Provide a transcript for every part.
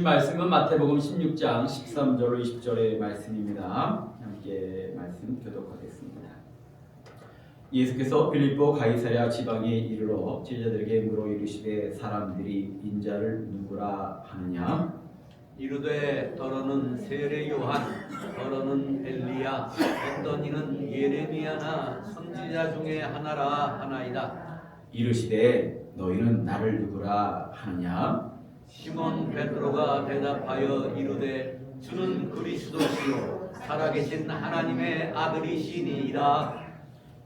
이 말씀은 마태복음 16장 13절로 20절의 말씀입니다. 함께 말씀 교독하겠습니다. 예수께서 빌립보 가이사랴 지방에 이르러 제자들에게 물어 이르시되 사람들이 인자를 누구라 하느냐? 이르되 더러는 세례 요한, 더러는 엘리야, 어떤 이는 예레미야나 선지자 중에 하나라 하나이다. 이르시되 너희는 나를 누구라 하느냐? 시몬 베드로가 대답하여 이르되 주는 그리스도시요 살아계신 하나님의 아들이시니이다.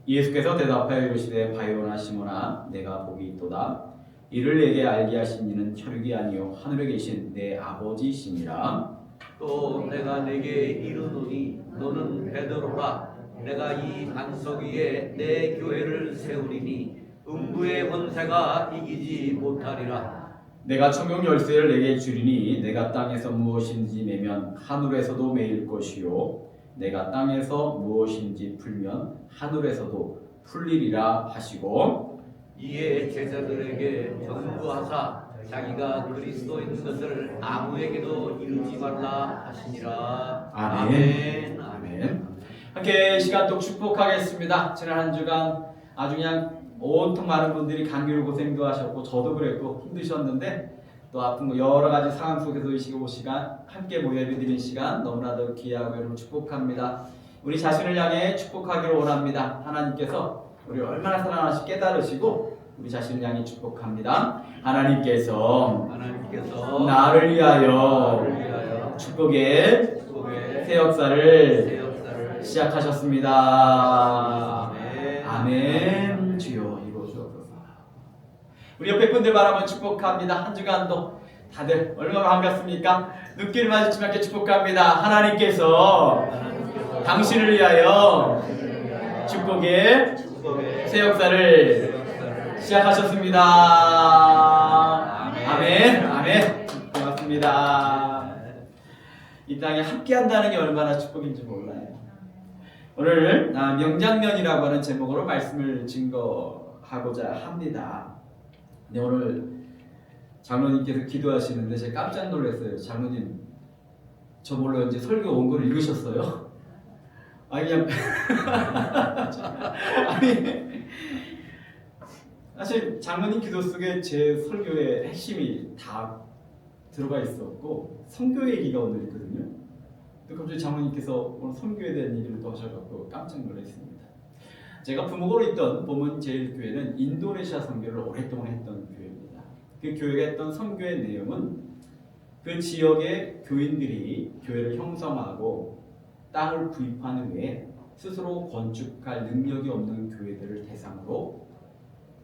예수께서 대답하여 이르시되 바요나 시몬아 내가 복이 있도다. 이를 내게 알게 하신 이는 혈육이 아니요 하늘에 계신 내 아버지시니라. 또 내가 내게 이르노니 너는 베드로라. 내가 이 반석 위에 내 교회를 세우리니 음부의 권세가 이기지 못하리라. 내가 천국 열쇠를 내게 주리니 내가 땅에서 무엇인지 매면 하늘에서도 매일 것이요 내가 땅에서 무엇인지 풀면 하늘에서도 풀리리라 하시고 이에 제자들에게 경고하사 자기가 그리스도인 것을 아무에게도 이르지 말라 하시니라. 아멘. 아멘. 아멘. 함께 시간 또 축복하겠습니다. 지난 한 주간 아주 그냥 온통 많은 분들이 감기로 고생도 하셨고 저도 그랬고 힘드셨는데 또 아픈 거 여러 가지 상황 속에서 이 시간 함께 모여 예배드리는 시간 너무나도 귀하고 여러분 축복합니다. 우리 자신을 향해 축복하기를 원합니다. 하나님께서 우리 얼마나 사랑하시 깨달으시고 우리 자신을 향해 축복합니다. 하나님께서 나를 위하여 축복의 새 역사를 시작하셨습니다. 아멘. 주여 이루어주옵소서. 우리 옆에 분들 바라보면 축복합니다. 한 주간도 다들 얼마나 반갑습니까? 눈길 마주치며 함께 축복합니다. 하나님께서 당신을 위하여 축복의 새 역사를 시작하셨습니다. 아멘. 아멘. 고맙습니다. 이 땅에 함께 한다는 게 얼마나 축복인지 몰라요. 오늘 명장면이라고 하는 제목으로 말씀을 증거하고자 합니다. 근데 오늘 장로님께서 기도하시는데 제가 깜짝 놀랐어요. 장로님 저 몰라 이제 설교 원고를 읽으셨어요? 아니 그냥 아니 사실 장로님 기도 속에 제 설교의 핵심이 다 들어가 있었고 선교 얘기가 오늘 있거든요. 또 갑자기 장로님께서 오늘 선교에 대한 얘기를 또 하셔서 깜짝 놀랐습니다. 제가 부목으로 있던 보문제일교회는 인도네시아 선교를 오랫동안 했던 교회입니다. 그 교회가 했던 선교의 내용은 그 지역의 교인들이 교회를 형성하고 땅을 구입한 후에 스스로 건축할 능력이 없는 교회들을 대상으로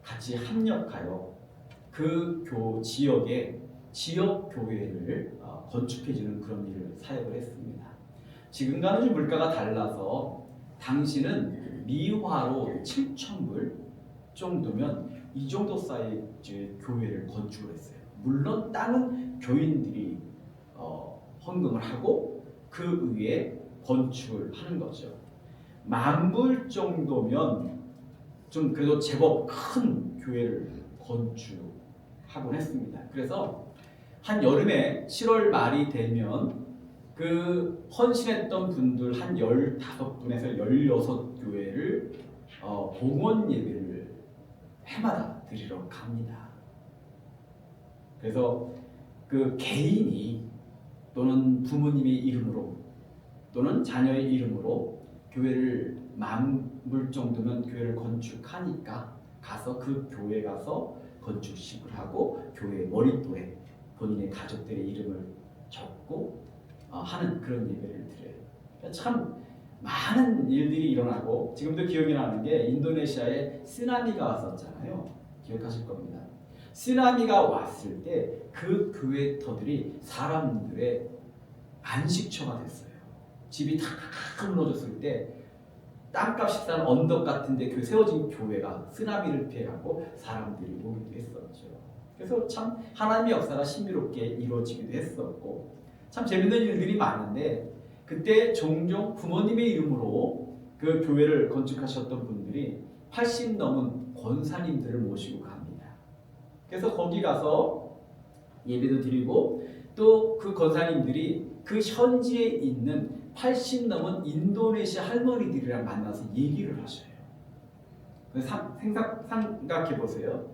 같이 합력하여 그 지역의 지역 교회를 건축해주는 그런 일을 사역을 했습니다. 지금과는 좀 물가가 달라서 당시는 미화로 7,000불 정도면 이 정도 사이즈의 교회를 건축을 했어요. 물론 땅은 교인들이 헌금을 하고 그 위에 건축을 하는 거죠. 10,000불 정도면 좀 그래도 제법 큰 교회를 건축하곤 했습니다. 그래서 한 여름에 7월 말이 되면 그 헌신했던 분들 한 15분에서 16교회를 봉헌 예배를 해마다 드리러 갑니다. 그래서 그 개인이 또는 부모님의 이름으로 또는 자녀의 이름으로 교회를 10,000불 정도면 교회를 건축하니까 가서 그 교회 가서 건축식을 하고 교회 머릿돌에 본인의 가족들의 이름을 적고 하는 그런 예배를 드려요. 그러니까 참 많은 일들이 일어나고 지금도 기억이 나는 게 인도네시아에 쓰나미가 왔었잖아요. 기억하실 겁니다. 쓰나미가 왔을 때 그 교회터들이 사람들의 안식처가 됐어요. 집이 다 무너졌을 때 땅값이 싼 언덕 같은 데 세워진 교회가 쓰나미를 피해가고 사람들이 모이기도 했었죠. 그래서 참 하나님의 역사가 신비롭게 이루어지기도 했었고 참 재밌는 일들이 많은데 그때 종종 부모님의 이름으로 그 교회를 건축하셨던 분들이 80 넘은 권사님들을 모시고 갑니다. 그래서 거기 가서 예배도 드리고 또 그 권사님들이 그 현지에 있는 80 넘은 인도네시아 할머니들이랑 만나서 얘기를 하셔요. 생각해 보세요.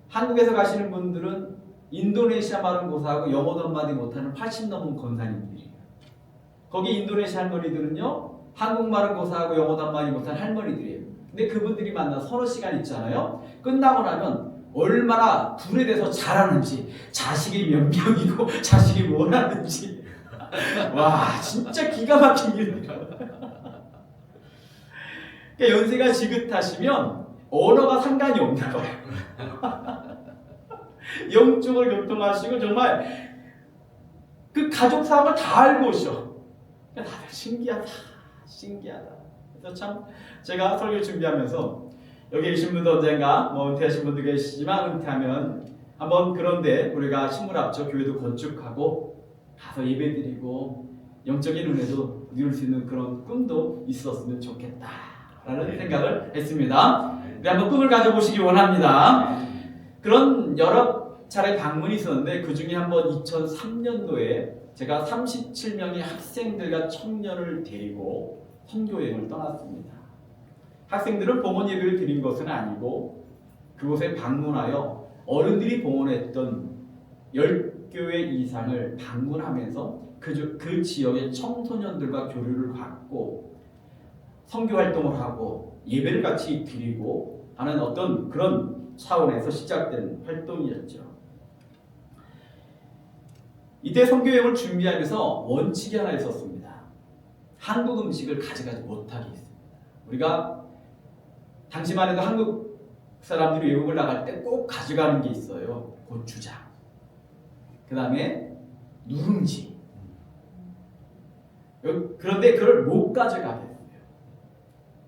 한국에서 가시는 분들은 인도네시아 말은 고사하고 영어도 한마디 못하는 80 넘은 권사님들이에요. 거기 인도네시아 할머니들은요, 한국말은 고사하고 영어도 한마디 못하는 할머니들이에요. 근데 그분들이 만나 서너 시간 있잖아요. 끝나고 나면 얼마나 불에 대해서 잘하는지, 자식이 몇 명이고 자식이 뭘 하는지, 와 진짜 기가 막힌 일이에요. 그러니까 연세가 지긋하시면 언어가 상관이 없나 봐요. 영적으로 교통하시고 정말 그 가족 사항을 다 알고 오셔. 다들 신기하다. 그래서 참 제가 설교 준비하면서 여기 계신 분도 언젠가 은퇴하신 분도 계시지만 은퇴하면 한번 그런데 우리가 신물 앞쪽 교회도 건축하고 가서 예배드리고 영적인 은혜도 누릴 수 있는 그런 꿈도 있었으면 좋겠다라는 생각을 했습니다. 우리 한번 꿈을 가져보시기 원합니다. 그런 여러 차례 방문이 있었는데 그 중에 한번 2003년도에 제가 37명의 학생들과 청년을 데리고 선교여행을 떠났습니다. 학생들은 봉헌 예배를 드린 것은 아니고 그곳에 방문하여 어른들이 봉헌했던 10교회 이상을 방문하면서 그 지역의 청소년들과 교류를 갖고 선교 활동을 하고 예배를 같이 드리고 하는 어떤 그런 차원에서 시작된 활동이었죠. 이때 선교여행을 준비하면서 원칙이 하나 있었습니다. 한국 음식을 가져가지 못하게 했습니다. 우리가 당시만 해도 한국 사람들이 외국을 나갈 때 꼭 가져가는 게 있어요. 고추장, 그 다음에 누룽지. 그런데 그걸 못 가져가게 했어요.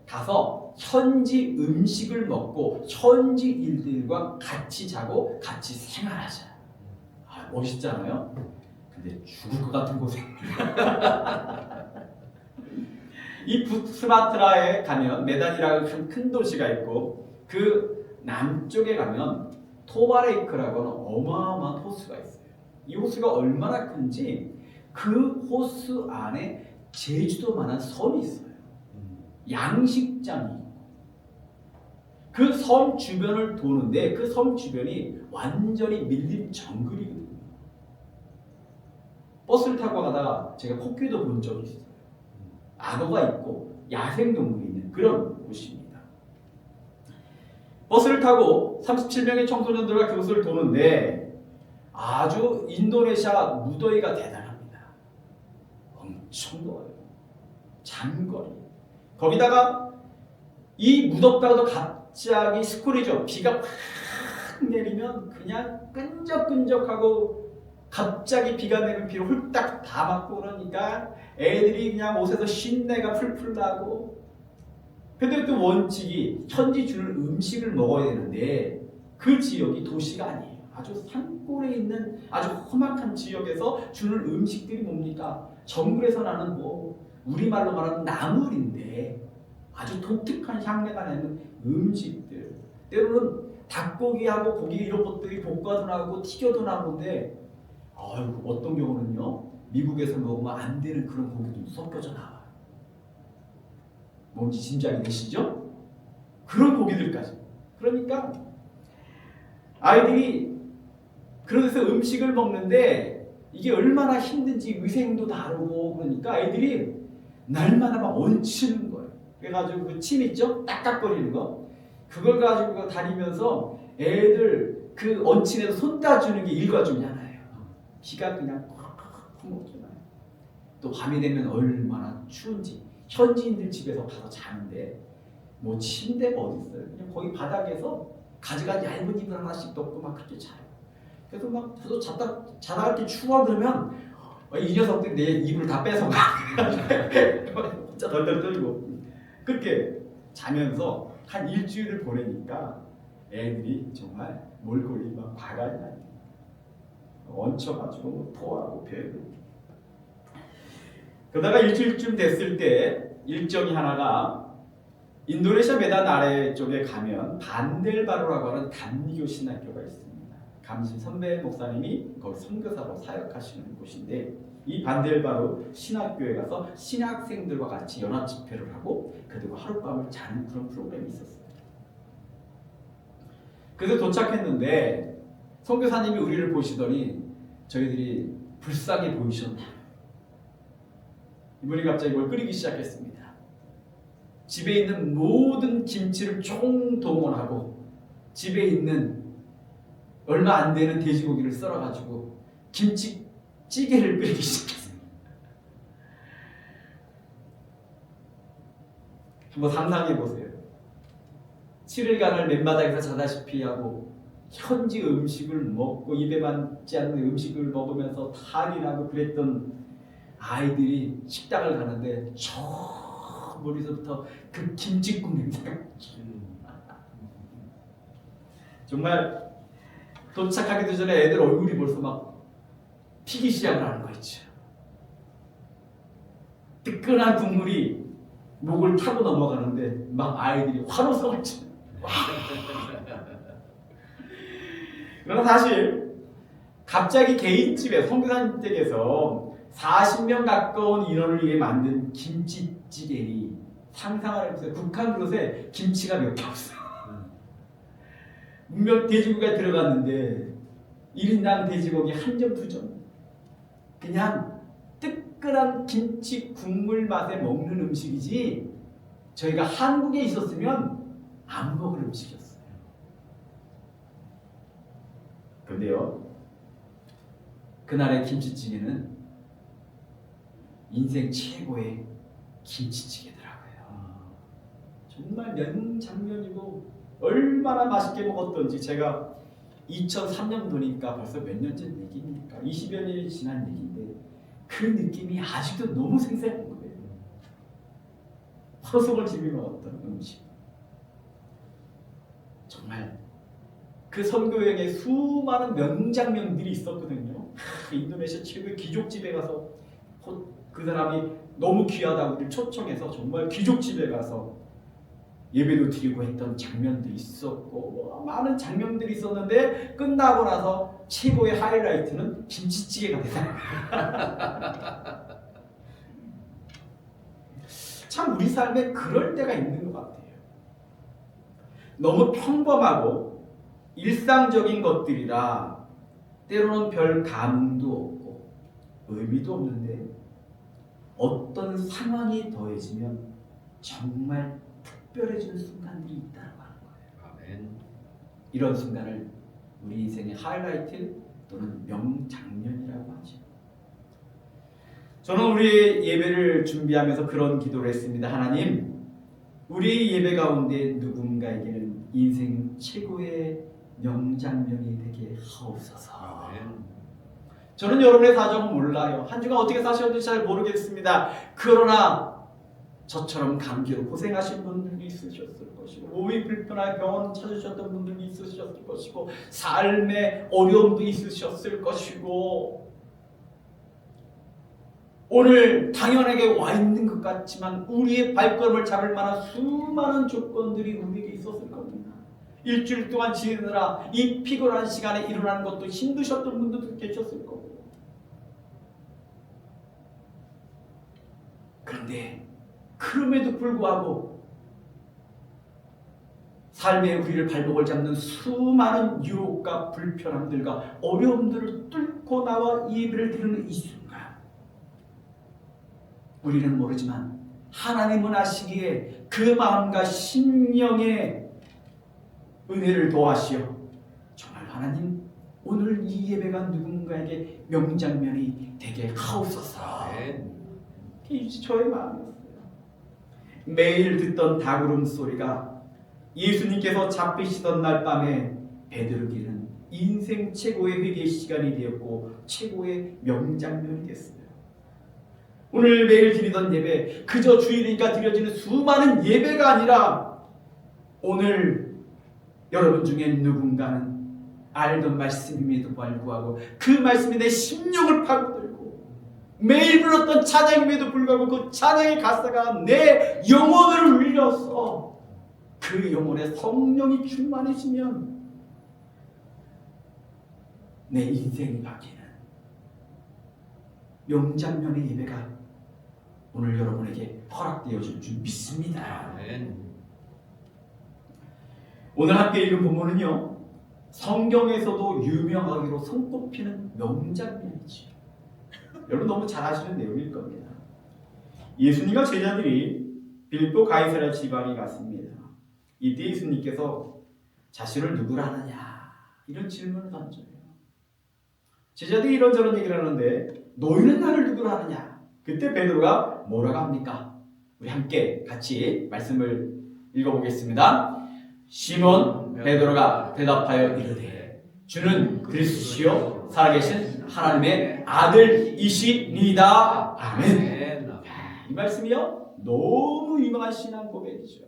가서 현지 음식을 먹고 현지 일들과 같이 자고 같이 생활하자. 멋있잖아요. 근데 죽을 것 같은 곳에 이 북스마트라에 가면 메단이라는 큰 도시가 있고 그 남쪽에 가면 토바레이크라고 하는 어마어마한 호수가 있어요. 이 호수가 얼마나 큰지 그 호수 안에 제주도만한 섬이 있어요. 양식장이 있고 그 섬 주변을 도는데 그 섬 주변이 완전히 밀림 정글이거든요. 버스를 타고 가다가 제가 코끼리도 본 적이 있어요. 악어가 있고 야생동물이 있는 그런 곳입니다. 버스를 타고 37명의 청소년들과 그곳을 도는데 아주 인도네시아 무더위가 대단합니다. 엄청 더워요. 장거리. 거기다가 이 무덥다가도 갑자기 스콜이죠. 비가 확 내리면 그냥 끈적끈적하고 갑자기 비가 내면 비를 홀딱 다 맞고 그러니까 애들이 그냥 옷에서 쉰내가 풀풀 나고. 근데 또 원칙이 현지 주는 음식을 먹어야 되는데 그 지역이 도시가 아니에요. 아주 산골에 있는 아주 험악한 지역에서 주는 음식들이 뭡니까? 정글에서 나는 우리말로 말하면 나물인데 아주 독특한 향내가 나는 음식들. 때로는 닭고기하고 고기 이런 것들이 볶아도 나오고 튀겨도 나오는데 어떤 경우는요, 미국에서 먹으면 안 되는 그런 고기도 섞여져 나와요. 뭔지 짐작이 되시죠? 그런 고기들까지. 그러니까 아이들이 그런 데서 음식을 먹는데 이게 얼마나 힘든지 위생도 다르고 그러니까 아이들이 날마다 막 얹히는 거예요. 그래가지고 그 침 있죠? 딱딱거리는 거. 그걸 가지고 다니면서 애들 그 얹힌 애도 손 따주는 게 일과 중에 하나예요. 비가 그냥 콱콱 먹잖아요. 또 밤이 되면 얼마나 추운지 현지인들 집에서 가서 자는데 뭐 침대가 어디 있어요? 그냥 거기 바닥에서 가져간 얇은 이불 하나씩 덮고 막 그렇게 자요. 그래서 막 저도 자다가 이렇게 추워 그러면 이 녀석들이 내 이불을 다 뺏어가. 진짜 덜덜 떨고 그렇게 자면서 한 일주일을 보내니까 애들이 정말 몰골이 막 과간이 나요. 얹혀가지고 토하고 배고. 그러다가 일주일쯤 됐을 때 일정이 하나가 인도네시아 메단 아래쪽에 가면 반델바루라고 하는 단미교 신학교가 있습니다. 감신 선배 목사님이 거기 선교사로 사역하시는 곳인데 이 반대를 바로 신학교에 가서 신학생들과 같이 연합 집회를 하고 그리고 하룻밤을 자는 그런 프로그램이 있었어요. 그래서 도착했는데 선교사님이 우리를 보시더니 저희들이 불쌍해 보이셨나. 이분이 갑자기 뭘 끓이기 시작했습니다. 집에 있는 모든 김치를 총동원하고 집에 있는 얼마 안 되는 돼지고기를 썰어가지고 김치찌개를 끓이기 시작했습니다. 한번 상상해 보세요. 7일간을 맨바닥에서 자다시피 하고 현지 음식을 먹고 입에 맞지 않는 음식을 먹으면서 탈이 나고 그랬던 아이들이 식당을 가는데 저 머리서부터 그 김치국 냄새가 정말 도착하기도 전에 애들 얼굴이 벌써 막 피기 시작을 하는 거 있죠. 뜨끈한 국물이 목을 타고 넘어가는데 막 아이들이 환호성을 치는. 그러나 사실 갑자기 개인집에 선교사님 댁에서 40명 가까운 인원을 위해 만든 김치찌개니 상상을 해보세요. 북한 그릇에 김치가 몇 개 없어요. 분명 돼지고기가 들어갔는데 1인당 돼지고기 한 점, 두 점. 그냥 뜨끈한 김치 국물 맛에 먹는 음식이지 저희가 한국에 있었으면 안 먹을 음식이었어요. 그런데요, 그날의 김치찌개는 인생 최고의 김치찌개더라고요. 정말 명장면이고 얼마나 맛있게 먹었던지 제가 2003년도니까 벌써 몇 년 전 얘기입니까? 20여 년이 지난 얘기인데 그 느낌이 아직도 너무 생생한 거예요. 허송을 지며 먹었던 음식. 정말 그 선교여행에 수많은 명장면들이 있었거든요. 인도네시아 최고의 귀족집에 가서 그 사람이 너무 귀하다고 우리를 초청해서 정말 귀족집에 가서 예배도 드리고 했던 장면도 있었고 많은 장면들이 있었는데 끝나고 나서 최고의 하이라이트는 김치찌개가 되잖아요. 참 우리 삶에 그럴 때가 있는 것 같아요. 너무 평범하고 일상적인 것들이라 때로는 별 감흥도 없고 의미도 없는데 어떤 상황이 더해지면 정말 특별해지는 순간들이 있다는 거예요. 아멘. 이런 순간을 우리 인생의 하이라이트 또는 명장면이라고 하죠. 저는 우리 예배를 준비하면서 그런 기도를 했습니다. 하나님, 우리 예배 가운데 누군가에게는 인생 최고의 명장면이 되게 하옵소서. 아멘. 저는 여러분의 사정은 몰라요. 한 주간 어떻게 사셨는지 잘 모르겠습니다. 그러나 저처럼 감기로 고생하신 분들이 있으셨을 것이고 몸이 불편하게 병원 찾으셨던 분들이 있으셨을 것이고 삶의 어려움도 있으셨을 것이고 오늘 당연하게 와 있는 것 같지만 우리의 발걸음을 잡을 만한 수많은 조건들이 우리에게 있었을 겁니다. 일주일 동안 지내느라 이 피곤한 시간에 일어나는 것도 힘드셨던 분들도 계셨을 거고 그런데 그럼에도 불구하고 삶의 우리를 발목을 잡는 수많은 유혹과 불편함들과 어려움들을 뚫고 나와 예배를 드리는 이 순간 우리는 모르지만 하나님은 아시기에 그 마음과 심령의 은혜를 더하시어 정말 하나님 오늘 이 예배가 누군가에게 명장면이 되게 하옵소서. 이게 저의 마음이었어요. 매일 듣던 닭울음 소리가 예수님께서 잡히시던 날 밤에 베드로에게는 인생 최고의 회개의 시간이 되었고 최고의 명장면이 됐어요. 오늘 매일 드리던 예배 그저 주일이니까 드려지는 수많은 예배가 아니라 오늘 여러분 중에 누군가는 알던 말씀임에도 불구하고 그 말씀이 내 심령을 파고들고 매일 불렀던 찬양임에도 불구하고 그 찬양의 가사가 내 영혼을 울려서 그 영혼에 성령이 충만해지면 내 인생이 바뀌는 명장면의 예배가 오늘 여러분에게 허락되어질 줄 믿습니다. 아멘. 오늘 함께 읽은 본문은요, 성경에서도 유명하기로 손꼽히는 명장면이죠. 여러분 너무 잘 아시는 내용일 겁니다. 예수님과 제자들이 빌립보 가이사랴 지방에 갔습니다. 이때 예수님께서 자신을 누구라 하느냐 이런 질문을 던져요. 제자들이 이런저런 얘기를 하는데 너희는 나를 누구라 하느냐? 그때 베드로가 뭐라고 합니까? 우리 함께 같이 말씀을 읽어보겠습니다. 시몬 베드로가 대답하여 이르되 주는 그리스도시요 살아계신 하나님의 아들이시니이다. 아멘. 이 말씀이요 너무 유명한 신앙 고백이죠.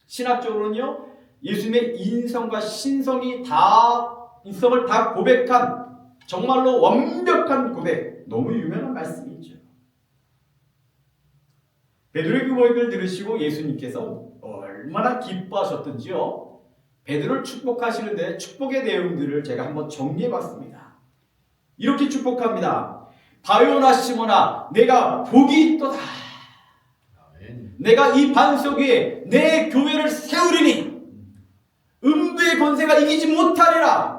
신학적으로는요 예수님의 인성과 신성을 다 고백한 정말로 완벽한 고백, 너무 유명한 말씀이죠. 베드로의 그 고백을 들으시고 예수님께서 얼마나 기뻐하셨던지요. 베드로를 축복하시는데 축복의 내용들을 제가 한번 정리해봤습니다. 이렇게 축복합니다. 바요나 시몬아 내가 복이 있도다. 내가 이 반석 위에 내 교회를 세우리니 음부의 권세가 이기지 못하리라.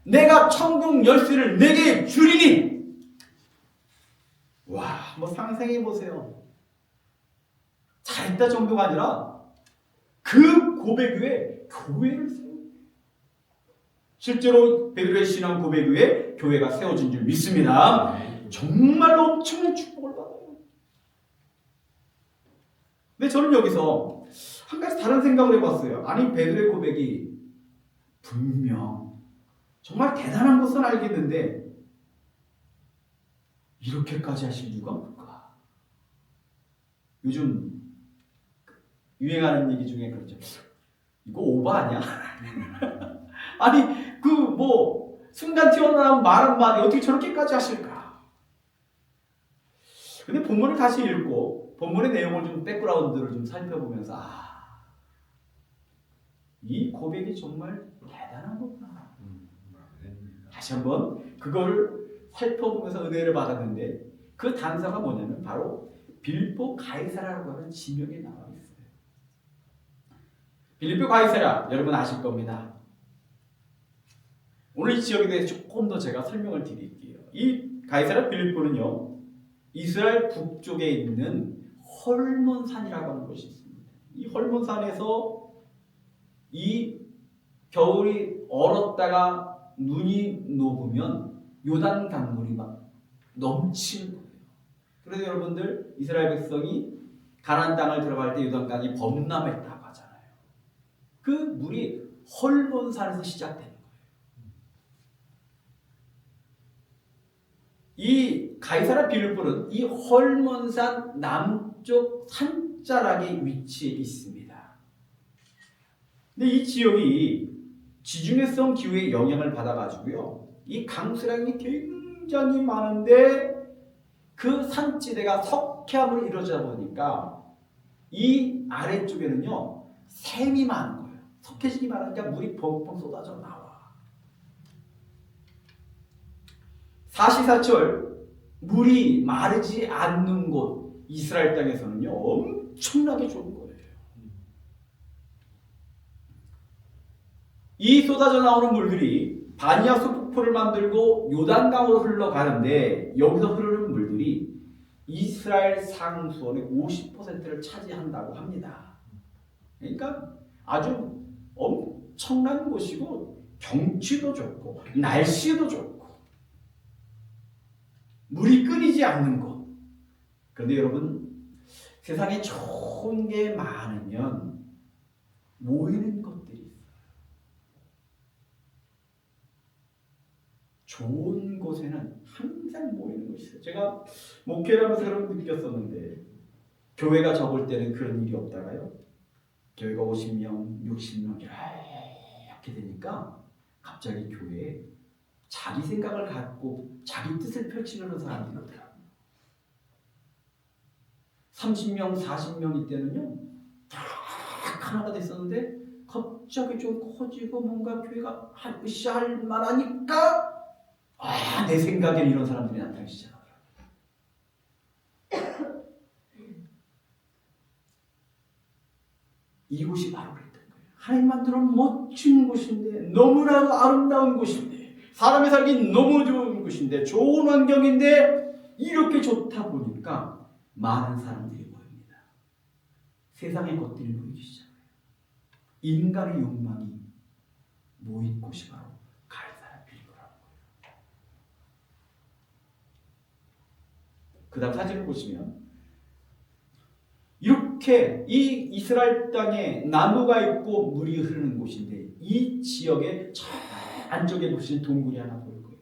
내가 천국 열쇠를 내게 주리니. 와, 한번 상상해 보세요. 잘했다 정도가 아니라 그 고백 위에 교회를 세우고, 실제로 베드로의 신앙 고백 위에 교회가 세워진 줄 믿습니다. 정말로 엄청난 축복을 받아요. 근데 저는 여기서 한 가지 다른 생각을 해봤어요. 아니 베드로의 고백이 분명 정말 대단한 것은 알겠는데 이렇게까지 하실 이유가 뭘까? 요즘 유행하는 얘기 중에 그렇죠. 이거 오버 아니야? 아니 그 뭐 순간 튀어나온 말 한마디 어떻게 저렇게까지 하실까? 근데 본문을 다시 읽고 본문의 내용을 좀 백그라운드를 좀 살펴보면서 이 고백이 정말 대단한 거구나. 다시 한번 그걸 살펴보면서 은혜를 받았는데 그 단서가 뭐냐면 바로 빌립보 가이사랴라고 하는 지명에 나와 있어요. 빌립보 가이사랴 여러분 아실 겁니다. 오늘 이 지역에 대해서 조금 더 제가 설명을 드릴게요. 이 가이사랴 빌립보는요 이스라엘 북쪽에 있는 헐몬산이라고 하는 곳이 있습니다. 이 헐몬산에서 이 겨울이 얼었다가 눈이 녹으면 요단 강물이 막 넘치는 거예요. 그래서 여러분들 이스라엘 백성이 가나안 땅을 들어갈 때 요단강이 범람했다고 하잖아요. 그 물이 헐몬산에서 시작되는 거예요. 이 가이사랴 빌립보는 이 헐몬산 남쪽 산자락에 위치해 있습니다. 근데 이 지역이 지중해성 기후의 영향을 받아가지고요, 이 강수량이 굉장히 많은데 그 산지대가 석회암으로 이루어져 보니까 이 아래쪽에는요 샘이 많은 거예요. 석회질이 많으니까 물이 펑펑 쏟아져 나와. 사시사철 물이 마르지 않는 곳 이스라엘 땅에서는요 엄청나게 좋은 거예요. 이 쏟아져 나오는 물들이 바니아스 폭포를 만들고 요단강으로 흘러가는데 여기서 흐르는 물들이 이스라엘 상수원의 50%를 차지한다고 합니다. 그러니까 아주 엄청난 곳이고 경치도 좋고 날씨도 좋고 물이 끊이지 않는 곳. 그런데 여러분 세상에 좋은 게 많으면 모이는 것들이 있어요. 좋은 곳에는 항상 모이는 곳이 있어요. 제가 목회를 하면서 그런 느꼈었는데 교회가 적을 때는 그런 일이 없다가요 교회가 50명, 60명 이렇게 되니까 갑자기 교회에 자기 생각을 갖고 자기 뜻을 펼치려는 사람들이 있더라고요. 30명, 40명일 때는요 딱 하나가 됐었는데 갑자기 좀 커지고 뭔가 교회가 할 만하니까 내 생각에는 이런 사람들이 나타나기 시작하더라고요. 이곳이 바로 그랬던 거예요. 하나님 만들어놓은 멋진 곳인데, 너무나도 아름다운 곳인데, 사람이 살기 너무 좋은 곳인데, 좋은 환경인데, 이렇게 좋다 보니까 많은 사람들이 모입니다. 세상의 것들이 모이기 시작해요. 인간의 욕망이 모인 곳이 바로 가이사랴 빌립보라는 거예요. 그 다음 사진을 보시면 이렇게 이 이스라엘 땅에 나무가 있고 물이 흐르는 곳인데, 이 지역에 저 안쪽에 보시는 동굴이 하나 보일 거예요.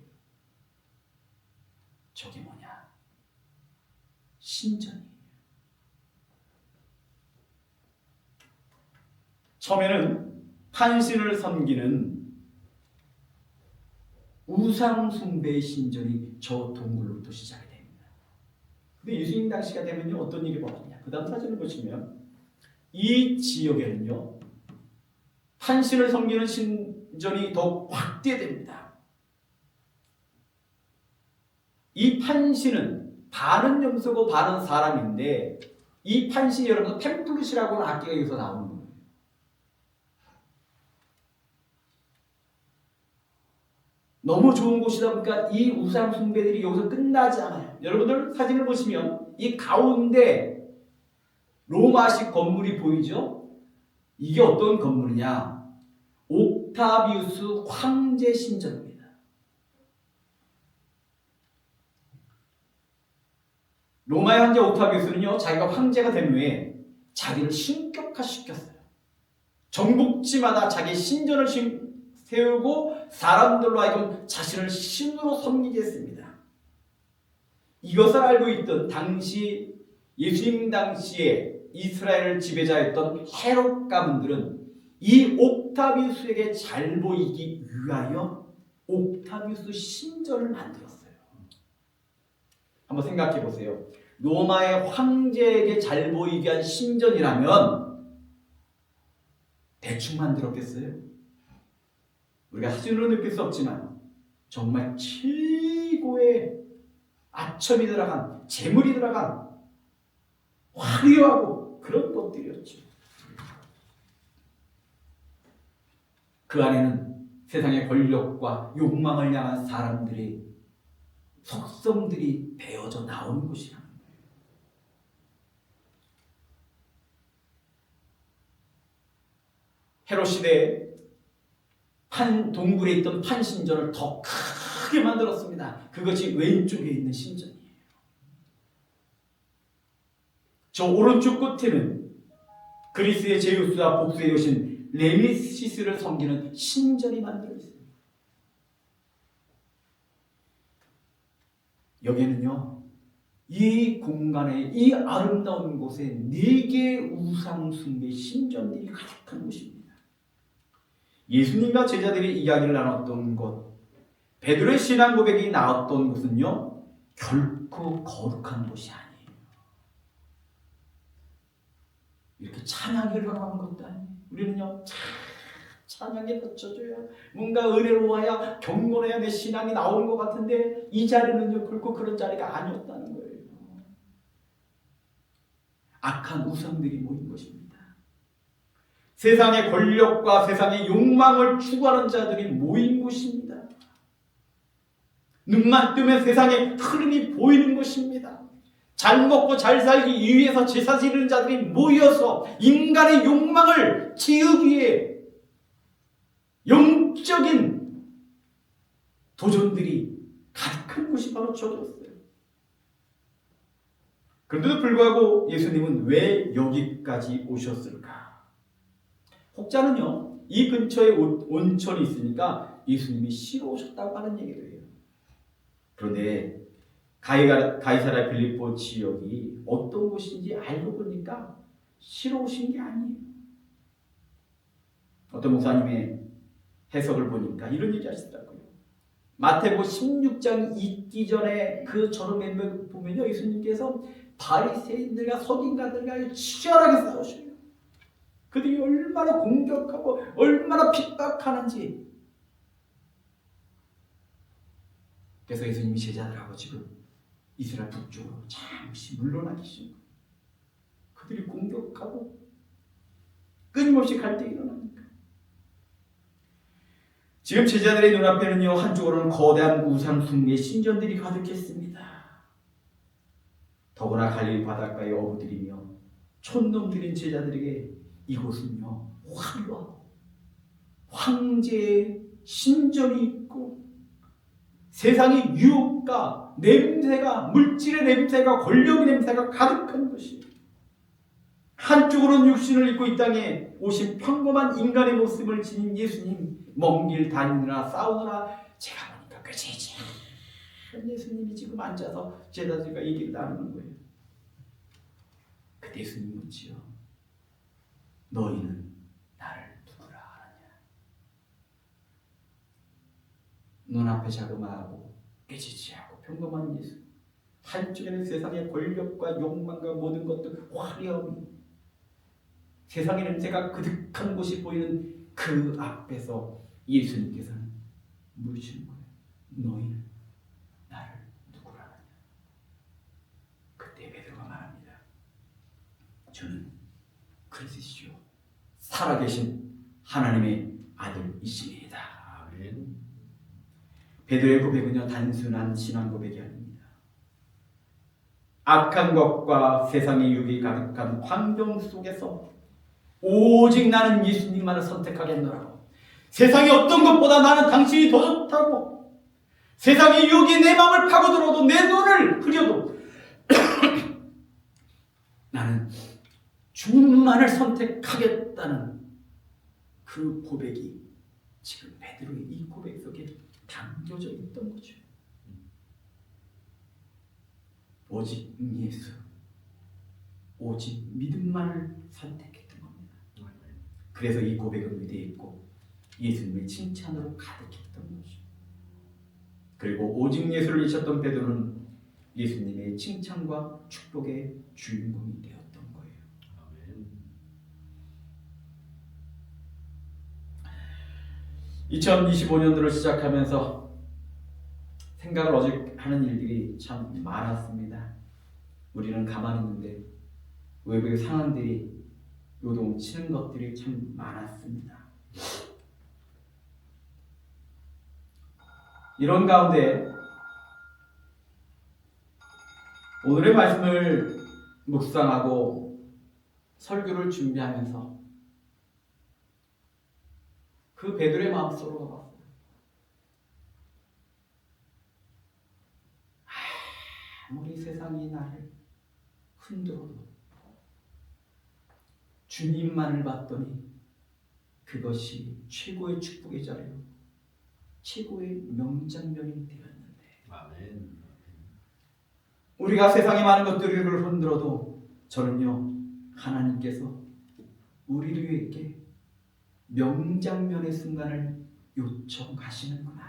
저게 뭐냐? 신전이에요. 처음에는 판신을 섬기는 우상 숭배의 신전이 저 동굴로부터 시작이 됩니다. 근데 예수님 당시가 되면요, 어떤 일이 벌어지냐? 그 다음 사진을 보시면 이 지역에는요, 판신을 섬기는 신전이 더 확대됩니다. 이 판신은 반은 염소고 반은 사람인데, 이 판신이 여러분 템플릿이라고 하는 악기가 여기서 나오는 거예요. 너무 좋은 곳이다 보니까 이 우상 숭배들이 여기서 끝나지 않아요. 여러분들 사진을 보시면 이 가운데 로마식 건물이 보이죠? 이게 어떤 건물이냐? 옥타비우스 황제 신전입니다. 로마의 황제 옥타비우스는요, 자기가 황제가 된 후에 자기를 신격화시켰어요. 정복지마다 자기 신전을 세우고 사람들로 하여금 자신을 신으로 섬기게 했습니다. 이것을 알고 있던 당시 예수님 당시에 이스라엘을 지배자였던 헤롯 가문들은 이 옥타비우스에게 잘 보이기 위하여 옥타비우스 신전을 만들었어요. 한번 생각해 보세요. 로마의 황제에게 잘 보이게 한 신전이라면 대충 만들었겠어요? 우리가 사진으로 느낄 수 없지만 정말 최고의 아첨이 들어간, 재물이 들어간 화려하고 그런 것들이었죠. 그 안에는 세상의 권력과 욕망을 향한 사람들의 속성들이 배어져 나오는 곳이라는 거예요. 헤롯 시대에 동굴에 있던 판신전을 더 크게 만들었습니다. 그것이 왼쪽에 있는 신전이에요. 저 오른쪽 끝에는 그리스의 제우스와 복수의 여신 네미시스를 섬기는 신전이 만들어 있습니다. 여기는요, 이 공간에, 이 아름다운 곳에 4개의 우상 숭배 신전들이 가득한 곳입니다. 예수님과 제자들이 이야기를 나눴던 곳, 베드로의 신앙 고백이 나왔던 곳은요, 결코 거룩한 곳이 아니에요. 이렇게 찬양을 하는 것도 아니에요. 우리는요, 찬양에 받쳐줘야, 뭔가 은혜로워야, 경건해야 내 신앙이 나오는 것 같은데, 이 자리는요, 결코 그런 자리가 아니었다는 거예요. 악한 우상들이 모인 것입니다. 세상의 권력과 세상의 욕망을 추구하는 자들이 모인 곳입니다. 눈만 뜨면 세상의 흐름이 보이는 것입니다. 잘 먹고 잘 살기 위해서 제사 지르는 자들이 모여서 인간의 욕망을 채우기 위해 영적인 도전들이 가득한 곳이 바로 저기였어요. 그런데도 불구하고 예수님은 왜 여기까지 오셨을까? 혹자는요, 이 근처에 온천이 있으니까 예수님이 쉬러 오셨다고 하는 얘기도 해요. 그런데 가이사랴 빌립보 지역이 어떤 곳인지 알고 보니까 쉬러 오신 게 아니에요. 어떤 목사님의 해석을 보니까 이런 얘기 하시더라고요. 마태복음 16장 있기 전에 그 전후면을 보면요, 예수님께서 바리새인들과 서기관들과 치열하게 싸우셔요. 그들이 얼마나 공격하고 얼마나 핍박하는지. 그래서 예수님이 제자들하고 지금 이스라엘 북쪽으로 잠시 물러나기 시작합니다. 그들이 공격하고 끊임없이 갈등이 일어납니다. 지금 제자들의 눈앞에는요, 한쪽으로는 거대한 우상 숭배 신전들이 가득했습니다. 더구나 갈릴리 바닷가에 어부들이며 촌놈들인 제자들에게 이곳은요, 화려하고 황제의 신전이 있고 세상의 유혹과 냄새가, 물질의 냄새가, 권력의 냄새가 가득한 곳이에요. 한쪽으로는 육신을 입고 이 땅에 오신 평범한 인간의 모습을 지닌 예수님, 먼 길 다니느라 싸우느라 제가 보니까 그 제자한 예수님이 지금 앉아서 제자들과 얘기를 나누는 거예요. 그때 예수님이 묻지요. 너희는 나를 누구라 하느냐? 눈앞에 자그마하고 깨지지 않고 평범한 예수, 한쪽에는 세상의 권력과 욕망과 모든 것들 화려함이, 세상의 냄새가 그득한 곳이 보이는 그 앞에서 예수님께서는 물으시는 거예요. 너희는 나를 누구라 하느냐? 그때 베드로가 말합니다. 저는 그리스도시요 살아계신 하나님의 아들이시니이다. 아멘. 베드로의 고백은요, 단순한 신앙 고백이 아닙니다. 악한 것과 세상의 유혹이 가득한 환경 속에서 오직 나는 예수님만을 선택하겠노라고, 세상의 어떤 것보다 나는 당신이 더 좋다고, 세상의 유혹이 내 마음을 파고들어도 내 눈을 흐려도 나는 주님만을 선택하겠다는 그 고백이 지금 베드로의 이 고백 속에 담겨져 있던 거죠. 오직 예수, 오직 믿음만을 선택했던 겁니다. 그래서 이 고백은 위대했고 예수님의 칭찬으로 가득했던 것이죠. 그리고 오직 예수를 잊었던 베드로는 예수님의 칭찬과 축복의 주인공이 되었던 거예요. 아멘. 2025년도를 시작하면서 생각을 어직하는 일들이 참 많았습니다. 우리는 가만히 있는데 외부의 상황들이 요동치는 것들이 참 많았습니다. 이런 가운데 오늘의 말씀을 묵상하고 설교를 준비하면서 그 베드로의 마음속으로 가봤어요. 아무리 세상이 나를 흔들어도 주님만을 봤더니 그것이 최고의 축복의 자리요, 최고의 명장면이 되었는데, 아멘. 우리가 세상의 많은 것들을 흔들어도 저는요, 하나님께서 우리에게 명장면의 순간을 요청하시는구나.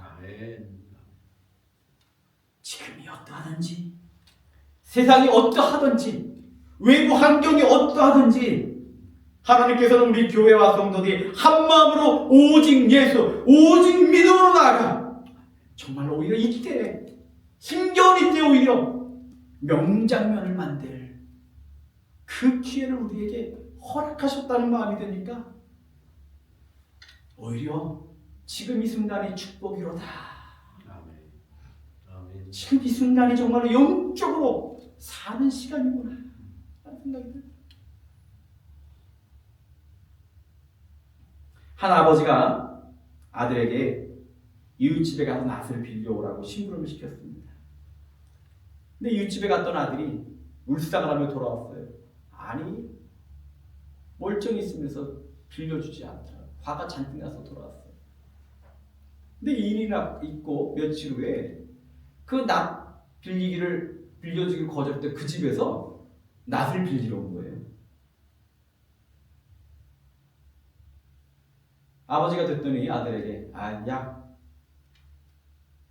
아멘. 지금이 어떠하든지, 세상이 어떠하든지, 외부 환경이 어떠하든지 하나님께서는 우리 교회와 성도들이 한마음으로 오직 예수, 오직 믿음으로 나아가 정말 오히려 이때, 힘겨운 이때 오히려 명장면을 만들 그 기회를 우리에게 허락하셨다는 마음이 드니까 오히려 지금 이 순간이 축복이로다. 아멘. 아멘. 지금 이 순간이 정말로 영적으로 사는 시간이구나 하는 생각이 들어요. 한 아버지가 아들에게 이웃집에 가서 낫을 빌려오라고 심부름을 시켰습니다. 근데 이웃집에 갔던 아들이 울상을 하며 돌아왔어요. 아니, 멀쩡히 있으면서 빌려주지 않더라. 화가 잔뜩 나서 돌아왔어요. 근데 2일이나 있고 며칠 후에 그 낫 빌려주기를 거절했던 그 집에서 낫을 빌리러 온 거예요. 아버지가 됐더니 아들에게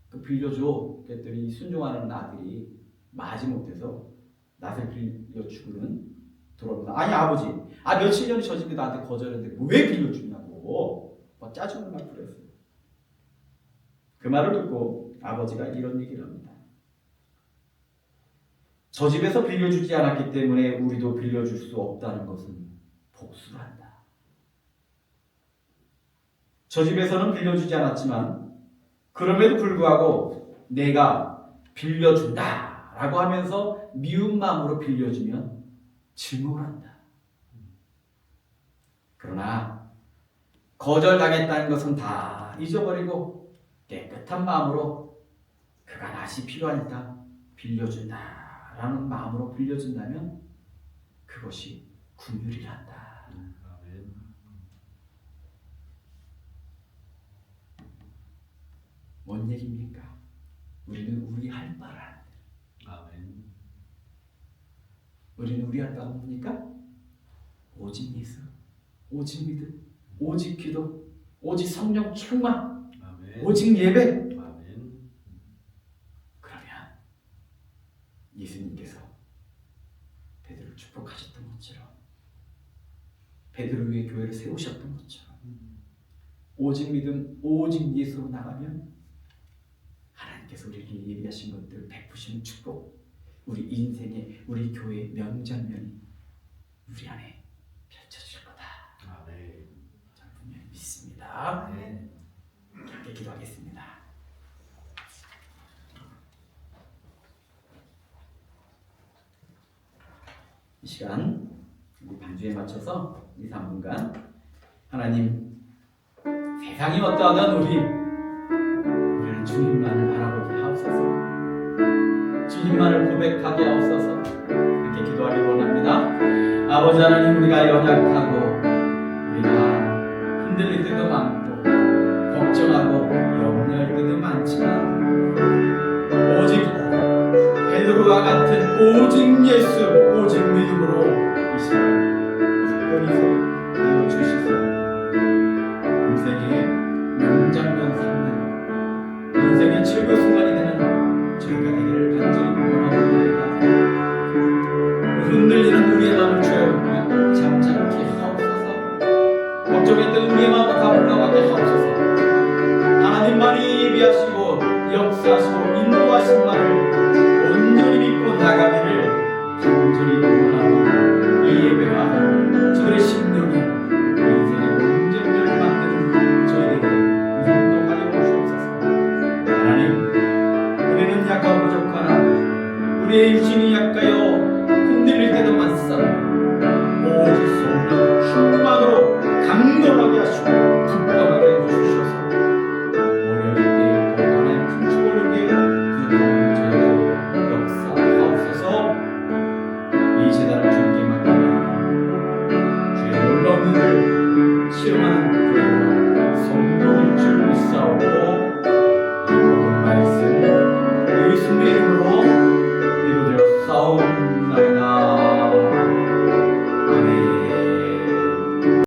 그 빌려줘. 그랬더니 순종하는 아들이 마지못해서 낫을 빌려주고는 돌아옵니다. 아니 아버지, 며칠 전에 저 집에 나한테 거절했는데 왜 빌려주냐고 막 짜증을 막 부렸어요. 그 말을 듣고 아버지가 이런 얘기를 합니다. 저 집에서 빌려주지 않았기 때문에 우리도 빌려줄 수 없다는 것은 복수를 한다. 저 집에서는 빌려주지 않았지만 그럼에도 불구하고 내가 빌려준다 라고 하면서 미운 마음으로 빌려주면 증오를 한다. 그러나 거절당했다는 것은 다 잊어버리고 깨끗한 마음으로 그가 다시 필요하니까 빌려준다 라는 마음으로 빌려준다면 그것이 긍휼이란다. 뭔 얘기입니까? 우리는 우리 할 바를 하는 아멘. 우리는 우리 할 바가 뭡니까? 오직 예수, 오직 믿음, 오직 기도, 오직 성령 충만, 아멘. 오직 예배. 아멘. 그러면 예수님께서 베드로를 축복하셨던 것처럼 베드로 위에 교회를 세우셨던 것처럼 오직 믿음, 오직 예수로 나가면 하나님께서 우리에게 예비하신 것들 베푸시는 축복, 우리 인생의 우리 교회의 명장면이 우리 안에 펼쳐질 거다. 아멘. 저는 분명히 믿습니다. 아멘. 함께 기도하겠습니다. 이 시간 우리 반주에 맞춰서 2, 3분간 하나님, 세상이 어떠하든 우리는 주님만을 바라보게 하옵소서. 주님만을 고백하게 하옵소서. 이렇게 기도하기 원합니다. 아버지 하나님, 우리가 연약하고 우리가 흔들릴 때도 많고 걱정하고 염려할 때도 많지만 오직 베드로와 같은 오직 예수, 오직 믿음으로 이 시간 굳건히 되어 주시소. 인생의 명장면 삼는 인생의 최고 순간이 되는 저희가 되기를 간절히 원하옵나이다. 흔들리는 우리의 마음을 주여 잠잠케 하옵소서. 걱정했던 우리의 마음을 가물가하게 하옵소서. 하나님만이 예비하시고 역사하시고 인도하신 말을 온전히 믿고 나가기를 간절히 원하오니 이 예배가 저들의 심령이 인생의 명장면을 만드는 저희에게 인도하여 주옵소서. 하나님, 우리는 약하고 부족하나 우리의 육신이 약하여